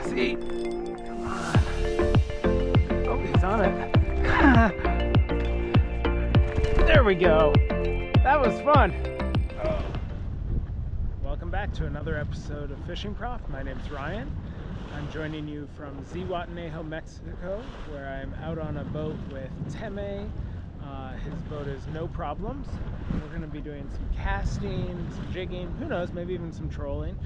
see. Come on. Oh, he's on it. There we go. That was fun. Oh. Welcome back to another episode of Fishing Prof. My name's Ryan. I'm joining you from Zihuatanejo Mexico, where I'm out on a boat with Teme. His boat is No Problems. We're going to be doing some casting, some jigging, who knows, maybe even some trolling.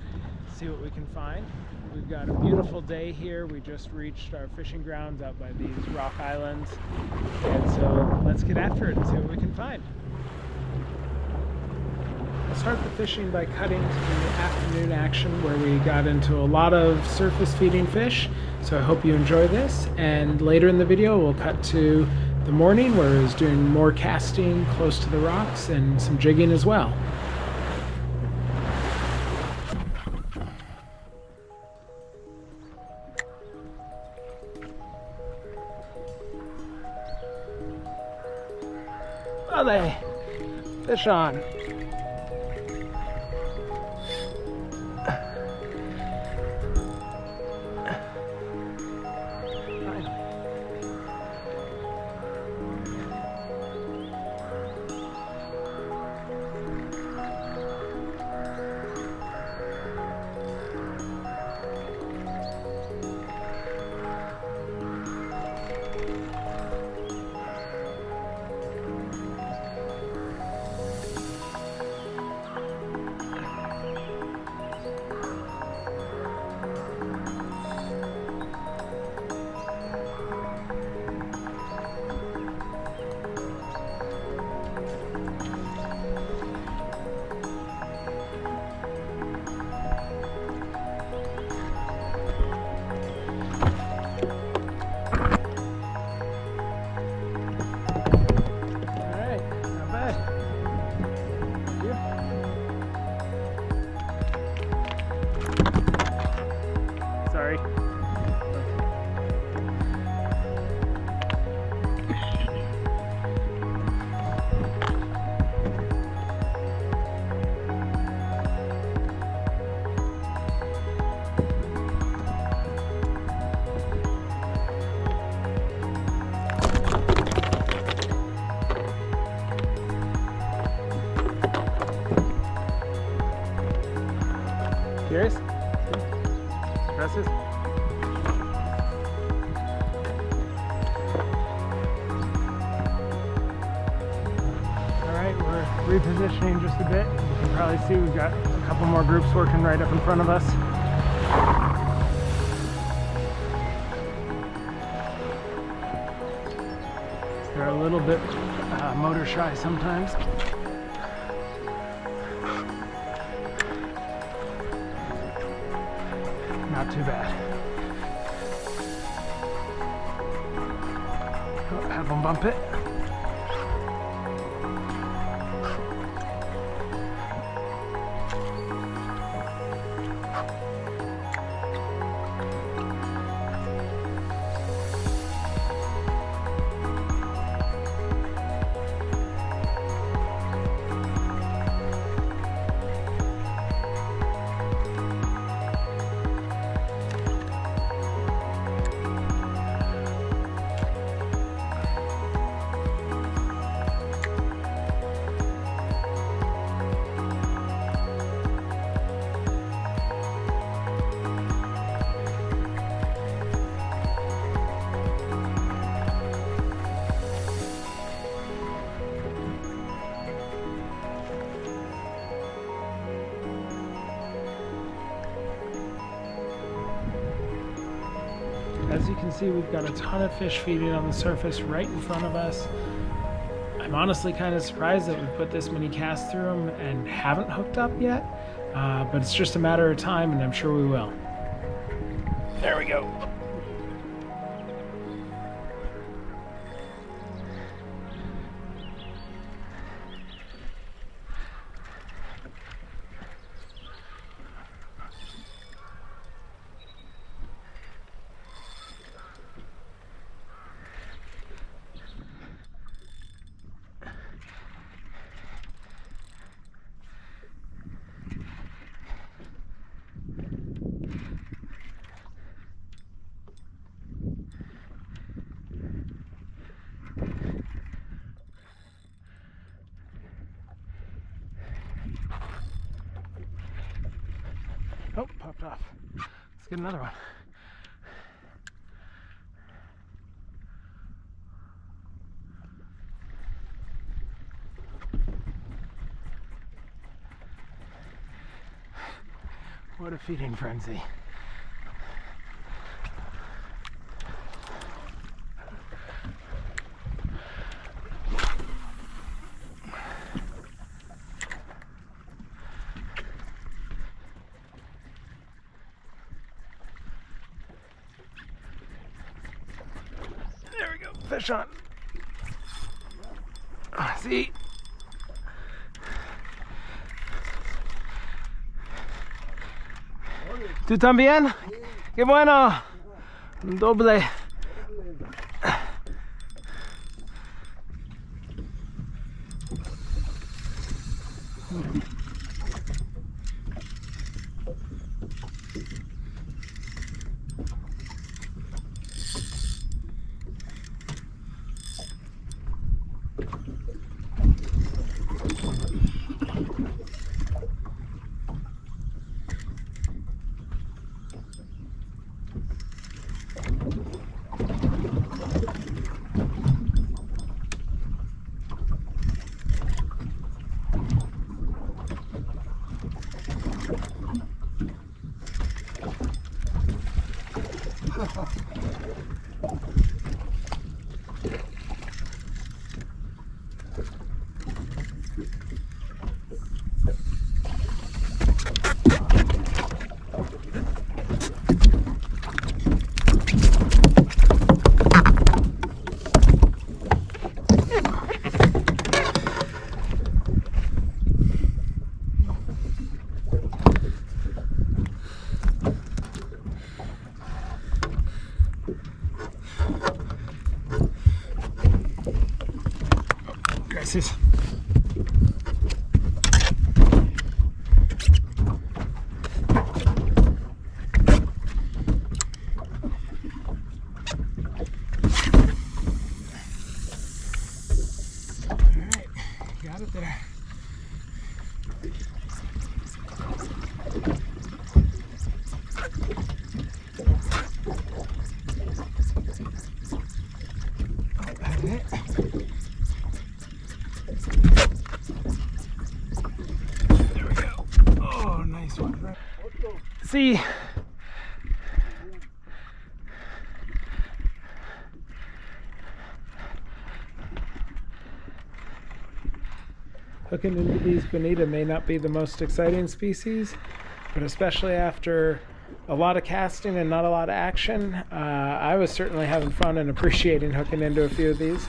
See what we can find. We've got a beautiful day here. We just reached our fishing grounds out by these rock islands. And so let's get after it and see what we can find. I'll start the fishing by cutting to the afternoon action where we got into a lot of surface feeding fish. So I hope you enjoy this. And later in the video, we'll cut to the morning where I was doing more casting close to the rocks and some jigging as well. Oh, they fish on. Curious? Aggressive? Alright, we're repositioning just a bit. You can probably see we've got a couple more groups working right up in front of us. They're a little bit motor shy sometimes. Not too bad. Oh, have them bump it. As you can see, we've got a ton of fish feeding on the surface right in front of us. I'm honestly kind of surprised that we've put this many casts through them and haven't hooked up yet, but it's just a matter of time, and I'm sure we will. There we go. popped off. Let's get another one. What a feeding frenzy. There we go, fish on. See? ¿Tú también? ¡Qué bueno! Un doble. Gracias. Alright, got it there. Oh, that's it. There we go. Oh, nice one. See, hooking into these Bonita may not be the most exciting species, but especially after a lot of casting and not a lot of action, I was certainly having fun and appreciating hooking into a few of these.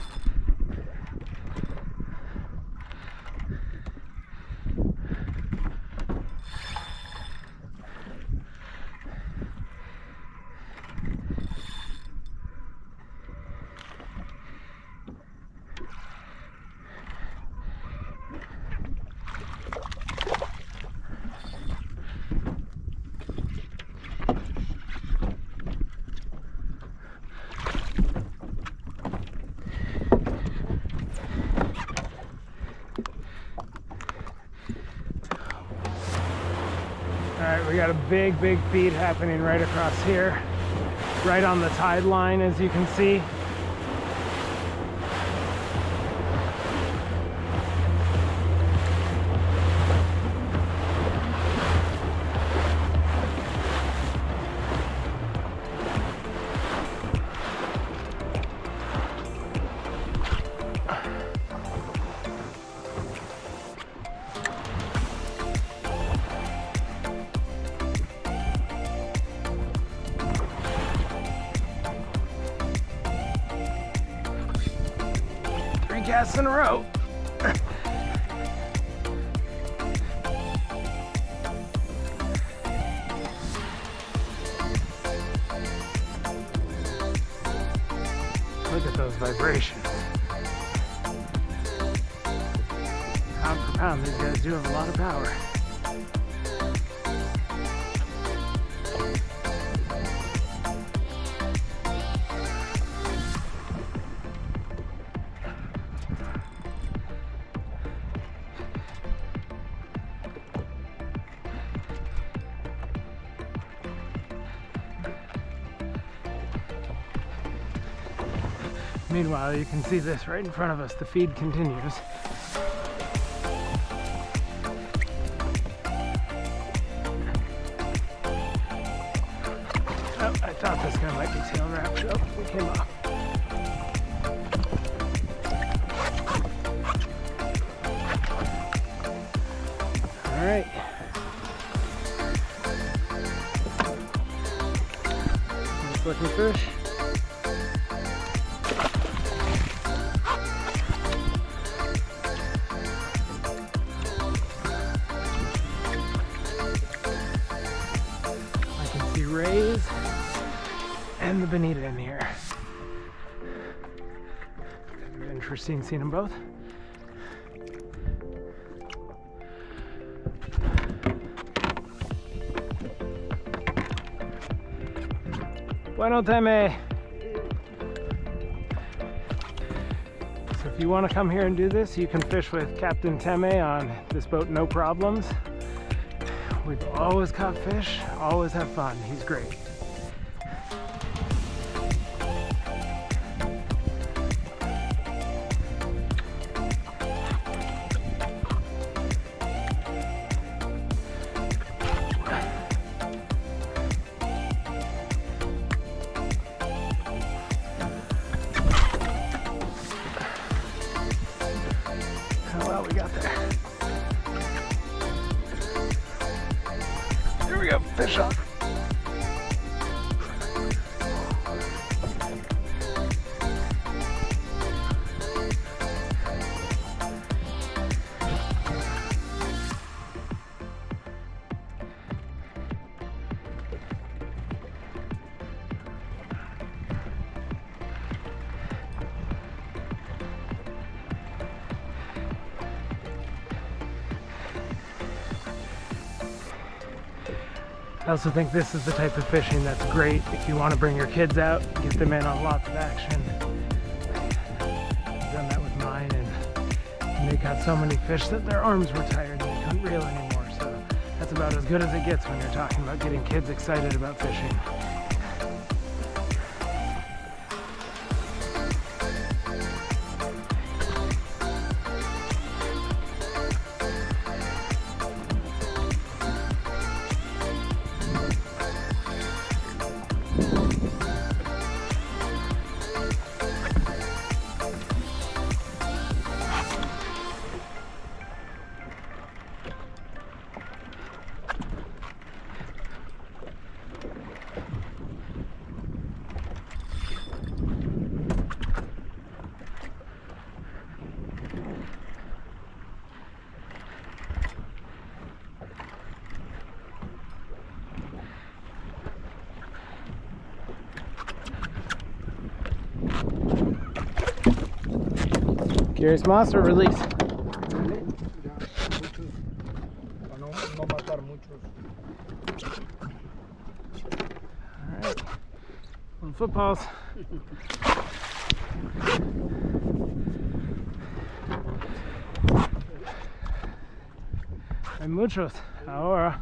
Alright, we got a big feed happening right across here, right on the tide line, as you can see. Casts in a row. Look at those vibrations. Pound for pound, these guys do have a lot of power. Meanwhile, you can see this right in front of us. The feed continues. Oh, I thought this guy might be tail wrapped. Oh, it came off. All right. Nice looking fish. Rays and the Bonita in here. Kind of interesting seeing them both. Bueno, Teme. So if you want to come here and do this, you can fish with Captain Teme on this boat, no problems. We've always caught fish, always have fun. He's great. Oh, well, we got there. Here we go, fish on. I also think this is the type of fishing that's great if you want to bring your kids out, get them in on lots of action. I've done that with mine, and they got so many fish that their arms were tired and they couldn't reel anymore. So that's about as good as it gets when you're talking about getting kids excited about fishing. Curious Moss or release? Alright, on footballs. Hay muchos ahora.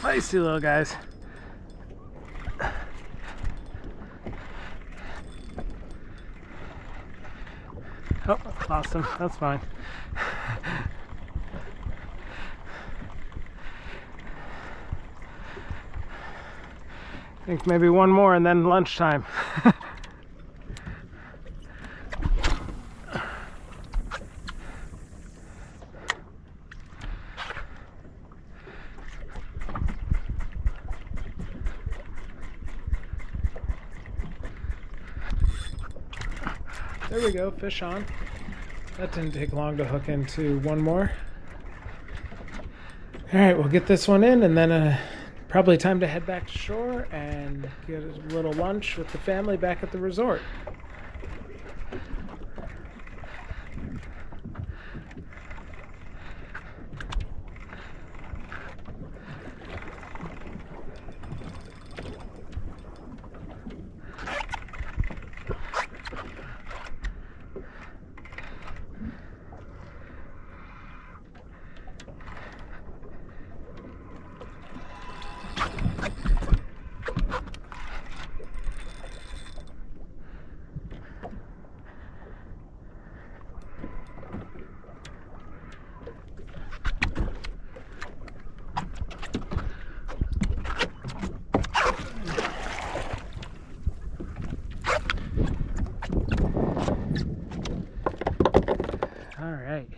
Feisty little guys. Oh, lost him. That's fine. I think maybe one more and then lunchtime. There we go, fish on. That didn't take long to hook into one more. Alright, we'll get this one in and then probably time to head back to shore and get a little lunch with the family back at the resort. All right.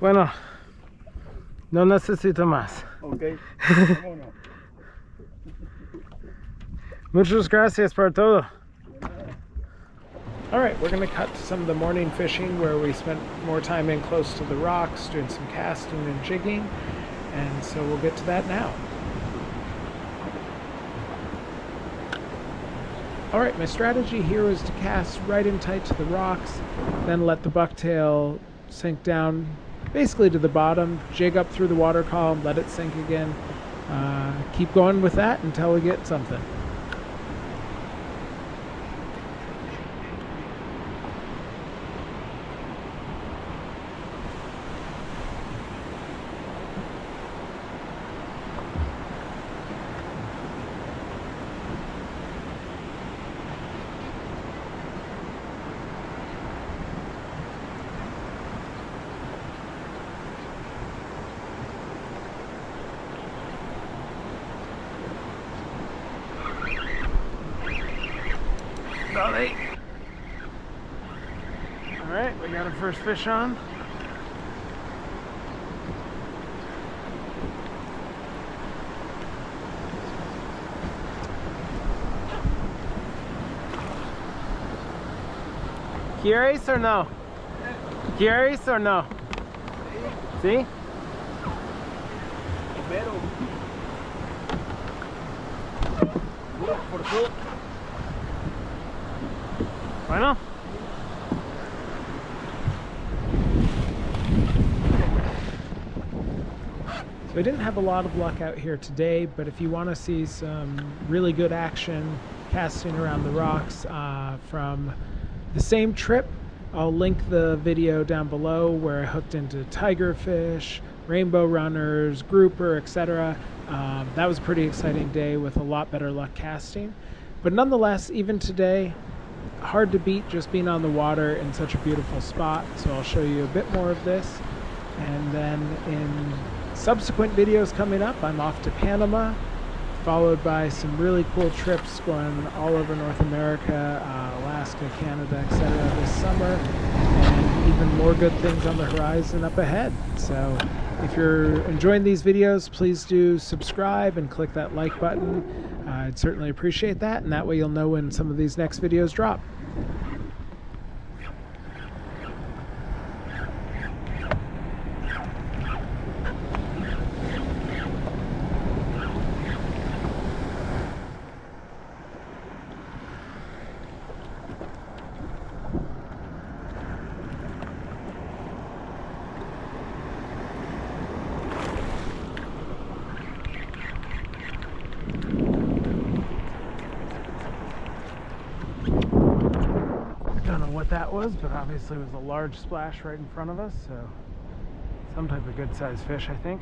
Bueno, no necesito más. Okay. Vámonos. Muchas gracias por todo. All right, we're going to cut to some of the morning fishing where we spent more time in close to the rocks, doing some casting and jigging, and so we'll get to that now. All right, my strategy here is to cast right in tight to the rocks, then let the bucktail sink down basically to the bottom, jig up through the water column, let it sink again. Keep going with that until we get something. About 8. All right, we got our first fish on. ¿Quieres or no? ¿Quieres or no? ¿Sí? Pero. Por tú. Bueno. So I didn't have a lot of luck out here today, but if you want to see some really good action casting around the rocks from the same trip, I'll link the video down below where I hooked into tigerfish, rainbow runners, grouper, etc. That was a pretty exciting day with a lot better luck casting. But nonetheless, even today, hard to beat just being on the water in such a beautiful spot. So I'll show you a bit more of this. And then in subsequent videos coming up, I'm off to Panama, followed by some really cool trips going all over North America, Alaska, Canada, etc. this summer, and even more good things on the horizon up ahead. So if you're enjoying these videos, please do subscribe and click that like button. I'd certainly appreciate that, and that way you'll know when some of these next videos drop. What that was, but obviously it was a large splash right in front of us, so some type of good sized fish, I think.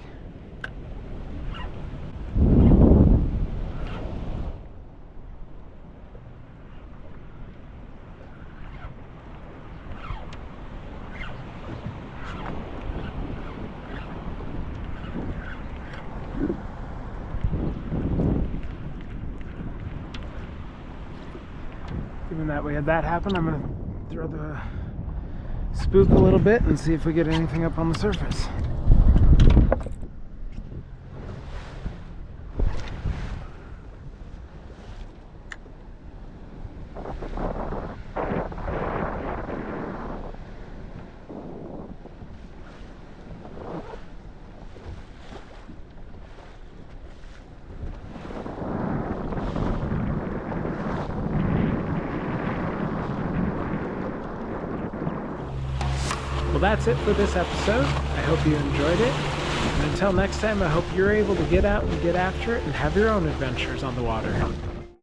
Given that we had that happen, I'm gonna throw the spook a little bit and see if we get anything up on the surface. Well, that's it for this episode. I hope you enjoyed it. And until next time, I hope you're able to get out and get after it and have your own adventures on the water.